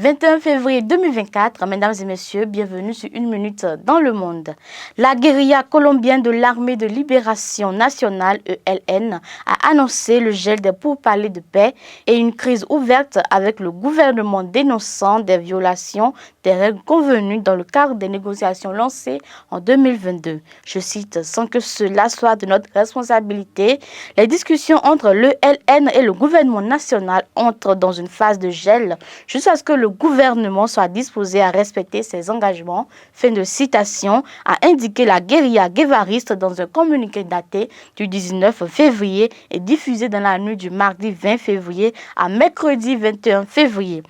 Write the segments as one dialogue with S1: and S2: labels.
S1: 21 février 2024, mesdames et messieurs, bienvenue sur Une Minute dans le Monde. La guérilla colombienne de l'Armée de Libération Nationale, ELN, a annoncé le gel des pourparlers de paix et une crise ouverte avec le gouvernement dénonçant des violations des règles convenues dans le cadre des négociations lancées en 2022. Je cite, « Sans que cela soit de notre responsabilité, les discussions entre l'ELN et le gouvernement national entrent dans une phase de gel jusqu'à ce que le gouvernement soit disposé à respecter ses engagements », fin de citation, a indiqué la guérilla guévariste dans un communiqué daté du 19 février et diffusé dans la nuit du mardi 20 février à mercredi 21 février.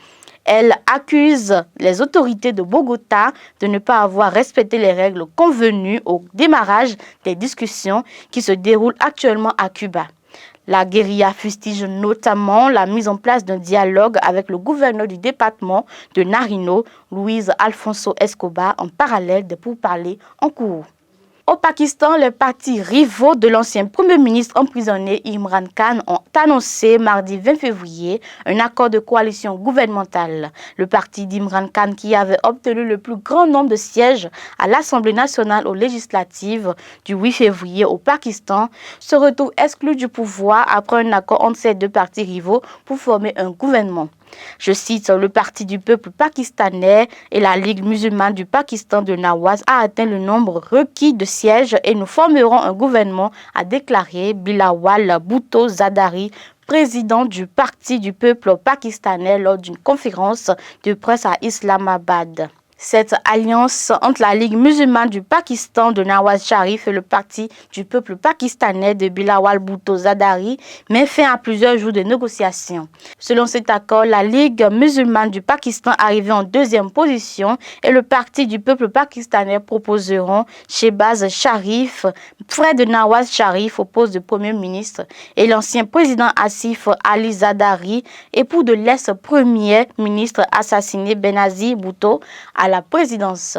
S1: Elle accuse les autorités de Bogota de ne pas avoir respecté les règles convenues au démarrage des discussions qui se déroulent actuellement à Cuba. La guérilla fustige notamment la mise en place d'un dialogue avec le gouverneur du département de Nariño, Luis Alfonso Escobar, en parallèle des pourparlers en cours. Au Pakistan, les partis rivaux de l'ancien Premier ministre emprisonné Imran Khan ont annoncé mardi 20 février un accord de coalition gouvernementale. Le parti d'Imran Khan, qui avait obtenu le plus grand nombre de sièges à l'Assemblée nationale aux législatives du 8 février au Pakistan, se retrouve exclu du pouvoir après un accord entre ces deux partis rivaux pour former un gouvernement. Je cite, le Parti du peuple pakistanais et la Ligue musulmane du Pakistan de Nawaz a atteint le nombre requis de sièges et nous formerons un gouvernement, a déclaré Bilawal Bhutto Zardari, président du Parti du peuple pakistanais lors d'une conférence de presse à Islamabad. Cette alliance entre la Ligue musulmane du Pakistan de Nawaz Sharif et le Parti du peuple pakistanais de Bilawal Bhutto Zardari met fin à plusieurs jours de négociations. Selon cet accord, la Ligue musulmane du Pakistan arrivait en deuxième position et le Parti du peuple pakistanais proposeront Shehbaz Sharif, frère de Nawaz Sharif au poste de Premier ministre, et l'ancien président Asif Ali Zardari, époux de l'ex-premier ministre assassiné Benazir Bhutto, à la présidence.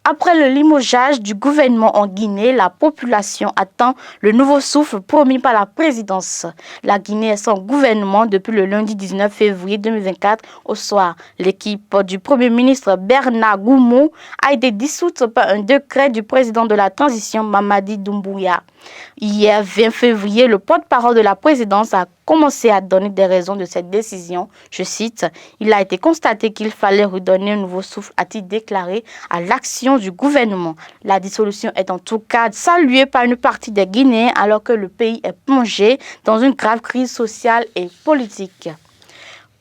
S1: Après le limogeage du gouvernement en Guinée, la population attend le nouveau souffle promis par la présidence. La Guinée est sans gouvernement depuis le lundi 19 février 2024 au soir. L'équipe du Premier ministre Bernard Goumou a été dissoute par un décret du président de la transition Mamadi Doumbouya. Hier 20 février, le porte-parole de la présidence a commencé à donner des raisons de cette décision. Je cite, « Il a été constaté qu'il fallait redonner un nouveau souffle, a-t-il déclaré, à l'action du gouvernement. La dissolution est en tout cas saluée par une partie des Guinéens alors que le pays est plongé dans une grave crise sociale et politique. »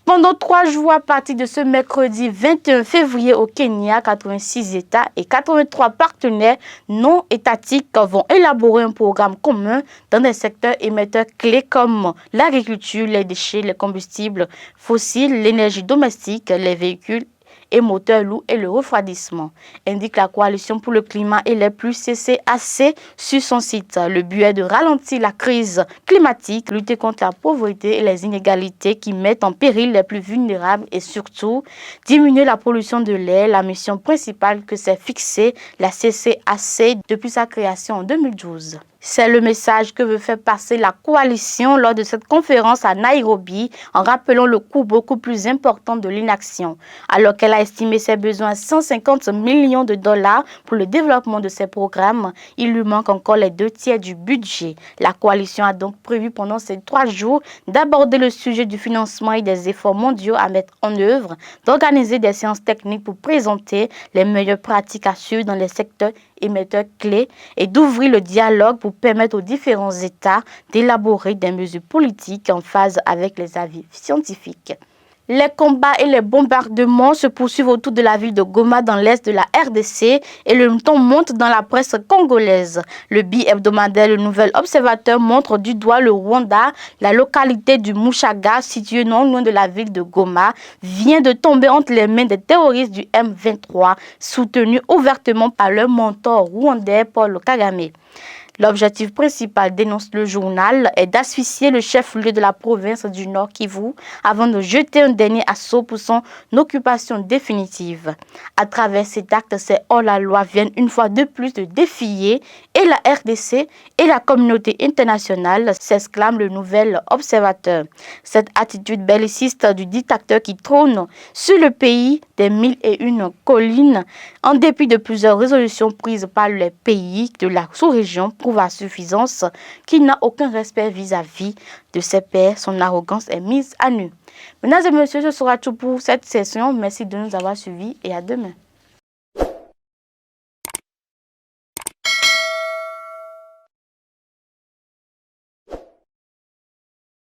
S1: Pendant 3 jours à partir de ce mercredi 21 février au Kenya, 86 États et 83 partenaires non étatiques vont élaborer un programme commun dans des secteurs émetteurs clés comme l'agriculture, les déchets, les combustibles fossiles, l'énergie domestique, les véhicules et moteurs lourds et le refroidissement, indique la Coalition pour le climat et les plus CCAC sur son site. Le but est de ralentir la crise climatique, lutter contre la pauvreté et les inégalités qui mettent en péril les plus vulnérables et surtout diminuer la pollution de l'air, la mission principale que s'est fixée la CCAC depuis sa création en 2012. C'est le message que veut faire passer la coalition lors de cette conférence à Nairobi en rappelant le coût beaucoup plus important de l'inaction. Alors qu'elle a estimé ses besoins à 150 millions de dollars pour le développement de ses programmes, il lui manque encore les 2/3 du budget. La coalition a donc prévu pendant ces 3 jours d'aborder le sujet du financement et des efforts mondiaux à mettre en œuvre, d'organiser des séances techniques pour présenter les meilleures pratiques à suivre dans les secteurs émetteurs clés et d'ouvrir le dialogue pour permettre aux différents États d'élaborer des mesures politiques en phase avec les avis scientifiques. Les combats et les bombardements se poursuivent autour de la ville de Goma dans l'est de la RDC et le ton monte dans la presse congolaise. Le bi-hebdomadaire Le Nouvel Observateur montre du doigt le Rwanda. La localité du Mushaga, située non loin de la ville de Goma, vient de tomber entre les mains des terroristes du M23, soutenus ouvertement par leur mentor rwandais Paul Kagame. L'objectif principal, dénonce le journal, est d'asphyxier le chef-lieu de la province du Nord Kivu avant de jeter un dernier assaut pour son occupation définitive. À travers cet acte, ces hors-la-loi viennent une fois de plus de défier et la RDC et la communauté internationale, s'exclame le nouvel observateur. Cette attitude belliciste du dictateur qui trône sur le pays des 1001 collines, en dépit de plusieurs résolutions prises par les pays de la sous-région, prouve à suffisance qu'il n'a aucun respect vis-à-vis de ses pairs. Son arrogance est mise à nu. Mesdames et messieurs, ce sera tout pour cette session. Merci de nous avoir suivis et à demain.